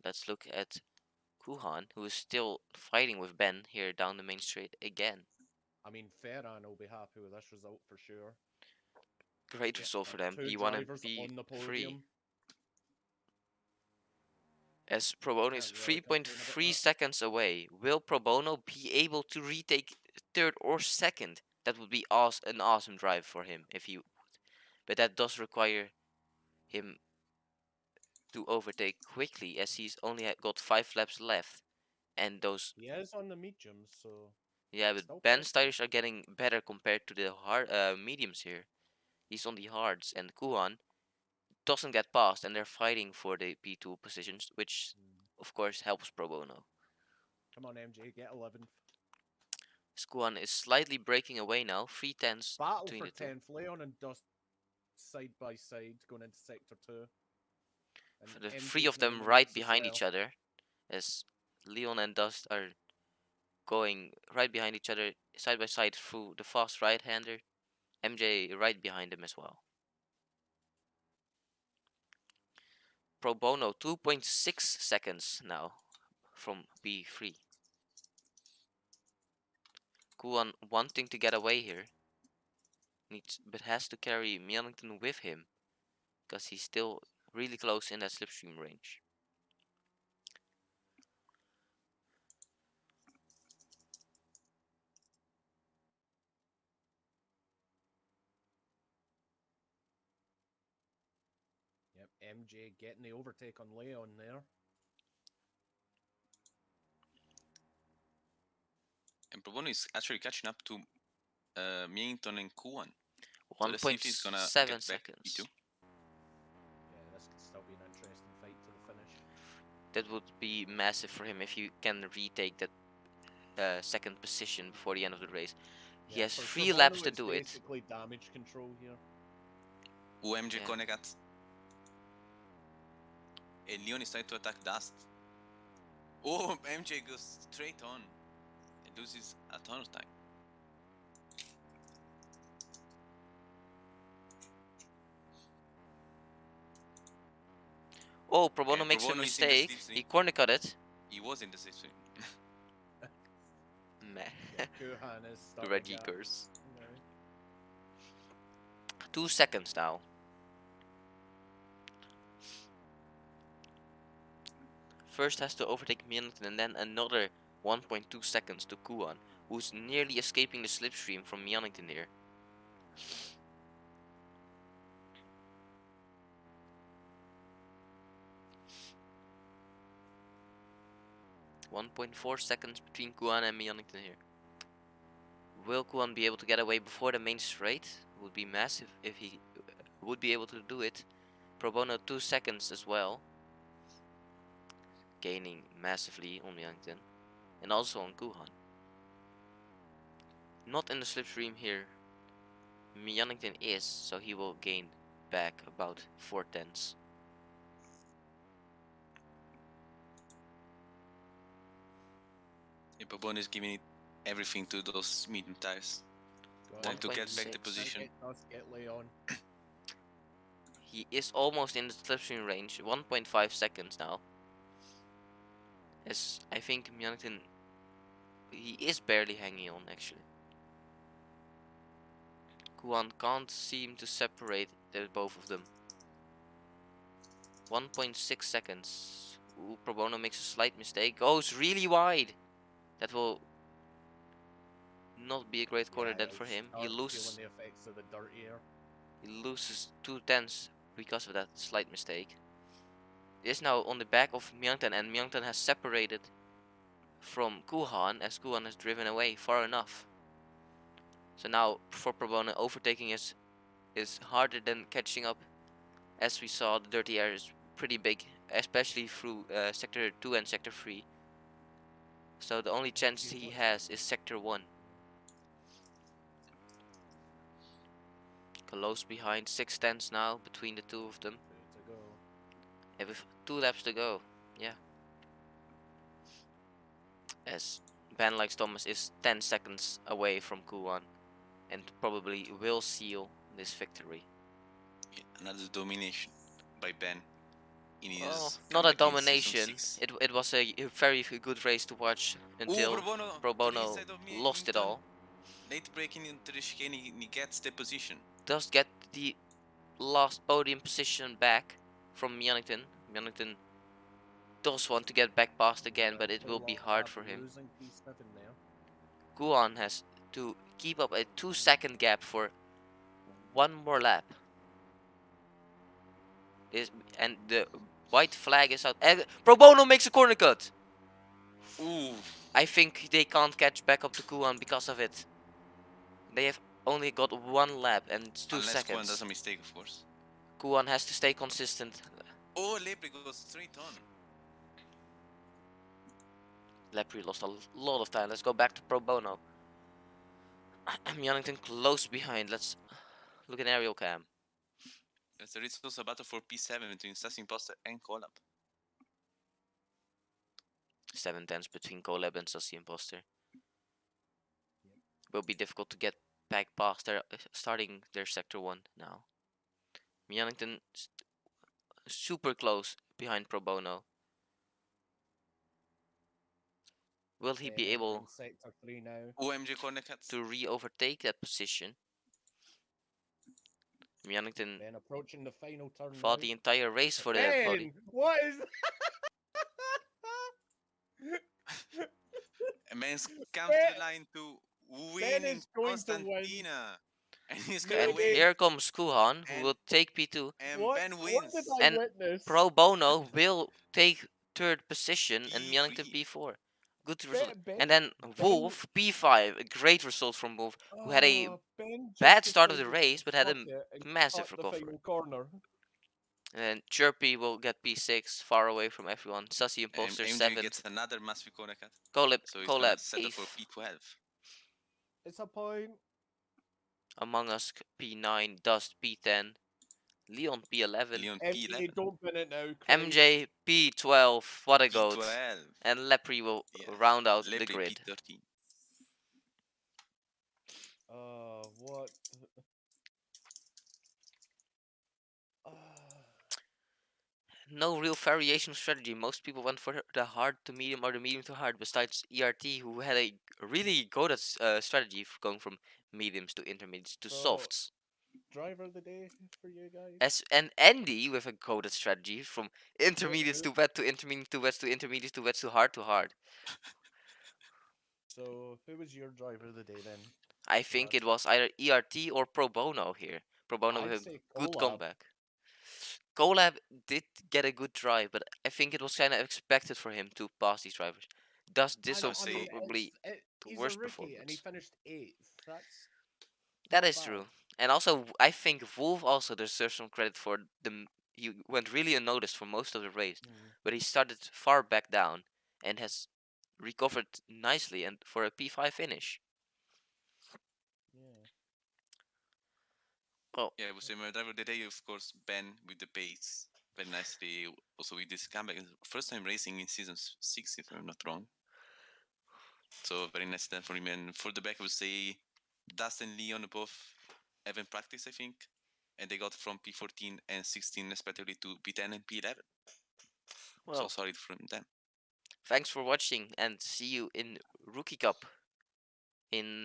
Let's look at Kuhan, who is still fighting with Ben here down the main straight again. I mean, Ferran will be happy with this result for sure. Great result for them. Two P1 and drivers on the P3. podium. As Pro Bono is Can't really complain about 3.3 that. seconds away. Will Pro Bono be able to retake third or second? That would be an awesome drive for him if he would. But that does require him to overtake quickly, as he's only got 5 laps left. And those... He is on the mediums, so... Yeah, but still Ben's possible. tires are getting better compared to the hard mediums here. He's on the hards, and Kuhan doesn't get past, and they're fighting for the P2 positions, which of course helps Pro Bono. Come on, MJ, get 11th. Kuhan is slightly breaking away now, 3 tenths Battle between for the two. 10th. Leon and Dust side by side going into sector 2. For the MJ's 3 of now in them the right mix as behind well. each other, as Leon and Dust are going right behind each other side by side through the fast right-hander. MJ right behind him as well. Pro Bono 2.6 seconds now from P3. Kuhan wanting to get away here, but has to carry Millington with him, because he's still really close in that slipstream range. Yep, MJ getting the overtake on Leon there. And Pro Bono is actually catching up to Millington and Kuhan. 1.7 seconds. Yeah, this could still be an interesting fight to the finish. That would be massive for him if he can retake that second position before the end of the race. He has 3 laps to do it. Basically damage control here. UMG Konegat. And Leon is trying to attack Dust. Oh, MJ goes straight on. It loses a ton of time. Oh, Pro Bono makes a mistake. He corner cut it. He was in the slipstream. Meh. Kuhan is The Reggie curse. 2 seconds now. First has to overtake Millington and then another 1.2 seconds to Kuhan, who's nearly escaping the slipstream from Millington here. .4 seconds between Kuhan and Millington here. Will Kuhan be able to get away before the main straight? Would be massive if he would be able to do it. Pro Bono 2 seconds as well. Gaining massively on Millington. And also on Kuhan. Not in the slipstream here. Millington is, so he will gain back about 4 tenths. Pro Bono is giving it everything to those medium tires. Time to get back the position. Get Leon. He is almost in the slipstream range. 1.5 seconds now. As I think Millington, he is barely hanging on actually. Kuhan can't seem to separate the both of them. 1.6 seconds. Ooh, Pro Bono makes a slight mistake. Goes really wide. That will not be a great corner then for him. He loses the effects of the dirt air. He loses 2 tenths because of that slight mistake. He is now on the back of Millington, and Millington has separated from Kuhan as Kuhan has driven away far enough. So now for Pro Bono, overtaking is harder than catching up. As we saw, the dirty air is pretty big, especially through sector 2 and sector 3. So the only chance he has is sector 1. Close behind, 6 tenths now between the two of them. And with 2 laps to go. Yeah. As Ben likes Thomas is 10 seconds away from Kuan and probably will seal this victory. Yeah, another domination by Ben in his Well, not a comeback in season domination. 6. It was a very good race to watch until Pro to the Bono inside of me, lost it into all. late breaking into the chicane, he gets the position. Does get the last podium position back from Mjellington. Mjellington does want to get back past again, but it will be hard for him. Losing P7 there. Guan has to keep up a 2-second gap for one more lap. And the white flag is out. And Pro Bono makes a corner cut. Ooh. I think they can't catch back up to Guan because of it. They have only got one lap and it's 2 Unless seconds. Kuan does a mistake, of course. Guan has to stay consistent. Oh, Lepre goes straight on. Lepre lost a lot of time. Let's go back to Pro Bono. Mjellington close behind. Let's look at aerial cam. Yes, there is also a battle for P7 between Sassy Imposter and Collab. 7-10s between Colab and Sussy Imposter. Will be difficult to get back past. They're starting their sector 1 now. Mjellington super close behind Pro Bono. Will he be able sector 3 now. OMG corner cuts. to re-overtake that position? Mjellington Ben approaching the final turn fought now. the entire race for the Ben, body. what is A man's come to the line to win in is going to win. Constantina. And he's And gonna win. here comes Kuhan, who And- will take P2. And What, Ben what wins. did I And witness? Pro Bono will take 3rd position and P3. Mjellington P4. Good result. Ben- And then Wolf P5, a great result from Wolf, who had a Ben just bad start of the decided to race but had a fuck it and massive cut the recovery. final corner. And Chirpy will get P6, far away from everyone. Sussy Imposter MJ 7th. gets another massive corner cut. Colab, So he's gonna Colab settle for 8th. P12. It's a point. Among Us P9, Dust P10, Leon P11, Leon MJ, P11. don't win it now. MJ P12, what a goat. P12. And Lepre will Yeah. round out the Lepre grid. P13. What? No real variation of strategy. Most people went for the hard to medium or the medium to hard, besides ERT, who had a really good strategy for going from mediums to intermediates to So- softs. Driver of the day for you guys. And Andy with a coded strategy from intermediates to wet to intermediate to wets to intermediates to wets to hard to hard. So, who was your driver of the day then? I think it was either ERT or Pro Bono here. Pro Bono I'd with say a good Collab. comeback. Colab did get a good drive, but I think it was kind of expected for him to pass these drivers. Thus, this I was mean, probably the he's worst a rookie and he performance. finished 8th. That not is bad. true. And also, I think Wolf also deserves some credit for he went really unnoticed for most of the race, but he started far back down and has recovered nicely and for a P5 finish. Yeah. Well, Yeah, so my driver of the day, of course, Ben with the pace. Very nicely. Also with this comeback. First time racing in season 6, if I'm not wrong. So very nice then for him. And for the back, I would say Dust and Leon both haven't practiced, I think. And they got from P14 and 16 respectively to P10 and P11. well, So solid from them. thanks for watching and see you in Rookie Cup in